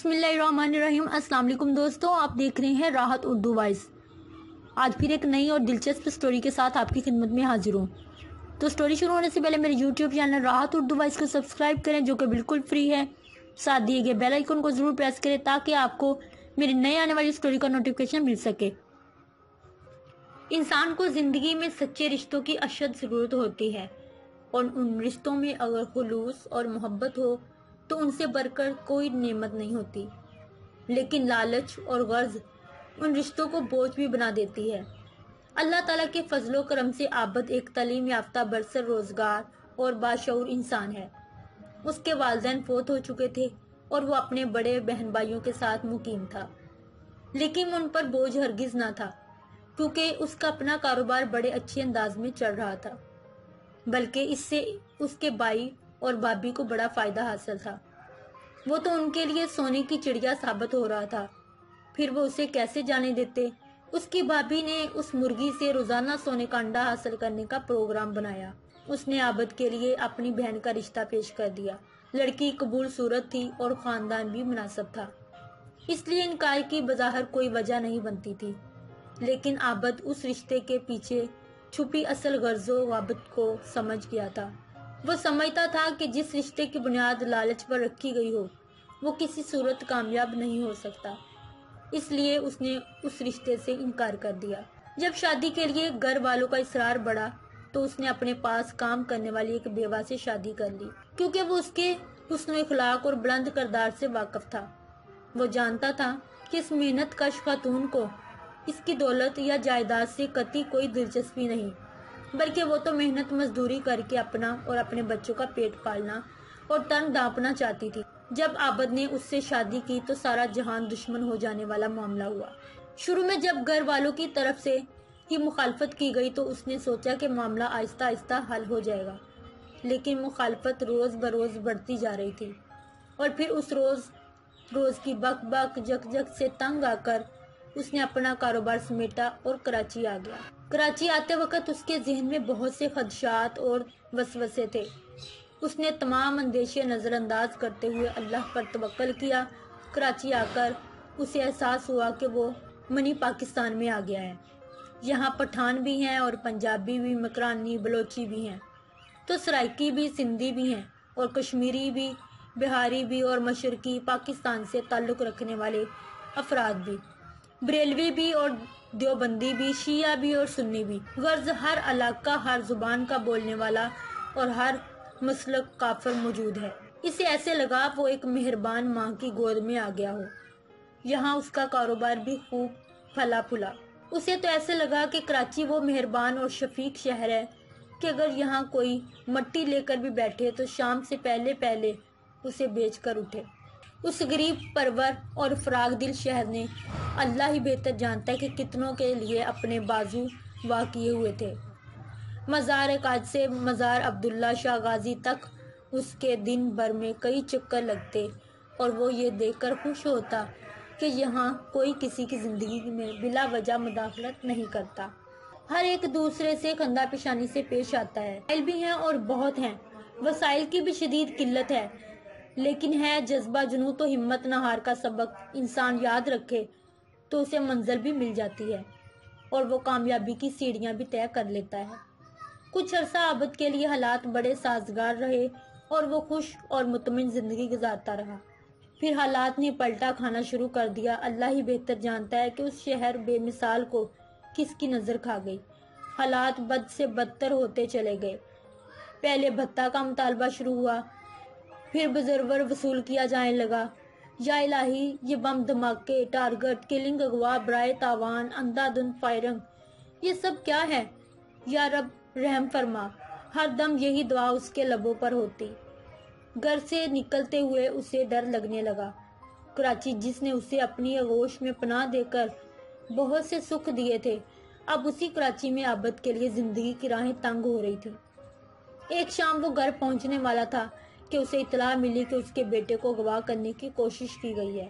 बिस्मिल्लाहिर्रहमानिर्रहीम। अस्सलाम वालेकुम दोस्तों, आप देख रहे हैं राहत उर्दू वॉइस। आज फिर एक नई और दिलचस्प स्टोरी के साथ आपकी खिदमत में हाजिर हूँ। तो स्टोरी शुरू होने से पहले मेरे यूट्यूब चैनल राहत उर्दू वॉइस को सब्सक्राइब करें, जो कि बिल्कुल फ्री है। साथ दिए गए बेल आइकन को ज़रूर प्रेस करें ताकि आपको मेरी नई आने वाली स्टोरी का नोटिफिकेशन मिल सके। इंसान को ज़िंदगी में सच्चे रिश्तों की अशद ज़रूरत होती है, और उन रिश्तों में अगर खुलूस और मोहब्बत हो तो उनसे बढ़कर कोई नेमत नहीं होती। लेकिन लालच और गर्ज उन रिश्तों को बोझ भी बना देती है। अल्लाह ताला के फजलो करम से आबद एक तालीम याफ्ता बरसर रोजगार और बाशऊर इंसान है। उसके वालिदैन फौत हो चुके थे और वो अपने बड़े बहन भाइयों के साथ मुकीम था, लेकिन उन पर बोझ हरगिज ना था, क्योंकि उसका अपना कारोबार बड़े अच्छे अंदाज में चल रहा था। बल्कि इससे उसके भाई और भाभी को बड़ा फायदा हासिल था। वो तो उनके लिए सोने की चिड़िया साबित हो रहा था, फिर वो उसे कैसे जाने देते। उसकी भाभी ने उस मुर्गी से रोजाना सोने का अंडा हासिल करने का प्रोग्राम बनाया। उसने आबद के लिए अपनी बहन का रिश्ता पेश कर दिया। लड़की कबूल सूरत थी और खानदान भी मुनासिब था, इसलिए इनकार की बज़ाहिर कोई वजह नहीं बनती थी। लेकिन आबद उस रिश्ते के पीछे छुपी असल गर्जो वाबत को समझ गया था। वो समझता था कि जिस रिश्ते की बुनियाद लालच पर रखी गई हो, वो किसी सूरत कामयाब नहीं हो सकता। इसलिए उसने उस रिश्ते से इनकार कर दिया। जब शादी के लिए घर वालों का इसरार बढ़ा तो उसने अपने पास काम करने वाली एक बेवा से शादी कर ली, क्योंकि वो उसके हुस्न इखलाक और बुलंद किरदार से वाकिफ था। वो जानता था कि इस मेहनत कश खातून को इसकी दौलत या जायदाद से कतई कोई दिलचस्पी नहीं, बल्कि वो तो मेहनत मजदूरी करके अपना और अपने बच्चों का पेट पालना और तन दांपना चाहती थी। जब आबद ने उससे शादी की तो सारा जहान दुश्मन हो जाने वाला मामला हुआ। शुरू में जब घर वालों की तरफ से ही मुखालफत की गई तो उसने सोचा कि मामला आहिस्ता आहिस्ता हल हो जाएगा, लेकिन मुखालफत रोज बरोज बढ़ती जा रही थी। और फिर उस रोज की बक बक जक जक से तंग आकर उसने अपना कारोबार समेटा और कराची आ गया। कराची आते वक्त उसके जहन में बहुत से खदशात और वसवसे थे। उसने तमाम अंदेशे नज़रअंदाज करते हुए अल्लाह पर तवक्कल किया। कराची आकर उसे एहसास हुआ कि वो मनी पाकिस्तान में आ गया है। यहाँ पठान भी हैं और पंजाबी भी, मकरानी, बलोची भी हैं, तो सराइकी भी, सिंधी भी हैं, और कश्मीरी भी, बिहारी भी, और मशरकी पाकिस्तान से ताल्लुक़ रखने वाले अफराद भी, बरेलवी भी और देवबंदी भी, शिया भी और सुन्नी भी। गर्ज हर इलाका, हर जुबान का बोलने वाला और हर मसलक काफिर मौजूद है। इसे ऐसे लगा वो एक मेहरबान माँ की गोद में आ गया हो। यहाँ उसका कारोबार भी खूब फला फूला। उसे तो ऐसे लगा कि कराची वो मेहरबान और शफीक शहर है कि अगर यहाँ कोई मट्टी लेकर भी बैठे तो शाम से पहले पहले उसे बेचकर उठे। उस गरीब परवर और फराग दिल शहर ने अल्लाह ही बेहतर जानता है कि कितनों के लिए अपने बाजू वाह किए हुए थे। मज़ार काज से मज़ार अब्दुल्ला शाह गाजी तक उसके दिन भर में कई चक्कर लगते, और वो ये देखकर खुश होता कि यहाँ कोई किसी की ज़िंदगी में बिला वजह मुदाखलत नहीं करता। हर एक दूसरे से कंधा पेशानी से पेश आता है। वसाइल भी हैं और बहुत हैं, वसाइल की भी शदीद किल्लत है, लेकिन है जज्बा, जुनून तो हिम्मत न हार का सबक इंसान याद रखे तो उसे मंजिल भी मिल जाती है और वो कामयाबी की सीढ़ियाँ भी तय कर लेता है। कुछ अरसा आबद के लिए हालात बड़े साजगार रहे और वो खुश और मुतमिन जिंदगी गुजारता रहा। फिर हालात ने पलटा खाना शुरू कर दिया। अल्लाह ही बेहतर जानता है कि उस शहर बेमिसाल को किसकी नज़र खा गई। हालात बद से बदतर होते चले गए। पहले भत्ता का मुतालबा शुरू हुआ, फिर बजरवर वसूल किया जाने लगा। या इलाही, ये बम धमाके, टारगेट किलिंग, अगवा, बराए तावान, अंधाधुंध फायरिंग, ये सब क्या है? या रब रहम फरमा। हर दम यही दुआ उसके लबों पर होती। घर से निकलते हुए उसे डर लगने लगा। कराची, जिसने उसे अपनी आगोश में पनाह देकर बहुत से सुख दिए थे, अब उसी कराची में आबद के लिए जिंदगी की राहें तंग हो रही थी। एक शाम वो घर पहुंचने वाला था कि उसे इतला मिली कि उसके बेटे को अगवा करने की कोशिश की गई है।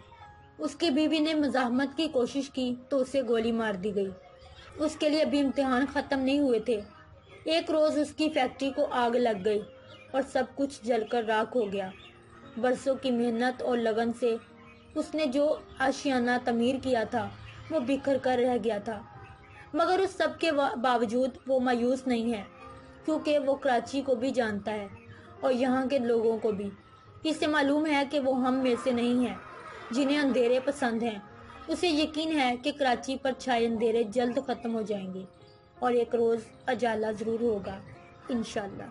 उसकी बीवी ने मज़ाहमत की कोशिश की तो उसे गोली मार दी गई। उसके लिए अभी इम्तिहान ख़त्म नहीं हुए थे। एक रोज़ उसकी फैक्ट्री को आग लग गई और सब कुछ जलकर राख हो गया। बरसों की मेहनत और लगन से اس نے جو آشیانہ تعمیر کیا تھا وہ بکھر کر رہ گیا تھا، مگر اس سب کے باوجود وہ مایوس نہیں ہے، کیونکہ وہ کراچی کو بھی جانتا ہے اور یہاں کے لوگوں کو بھی۔ اسے معلوم ہے کہ وہ ہم میں سے نہیں ہیں جنہیں اندھیرے پسند ہیں۔ اسے یقین ہے کہ کراچی پر چھائے اندھیرے جلد ختم ہو جائیں گے اور ایک روز اجالا ضرور ہوگا، انشاءاللہ۔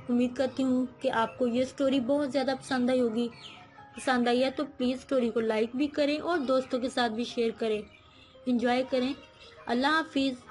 امید کرتی ہوں کہ آپ کو یہ سٹوری بہت زیادہ پسند آئی ہوگی۔ پسند آئی ہے تو پلیز سٹوری کو لائک بھی کریں اور دوستوں کے ساتھ بھی شیئر کریں۔ انجوائے کریں۔ اللہ حافظ۔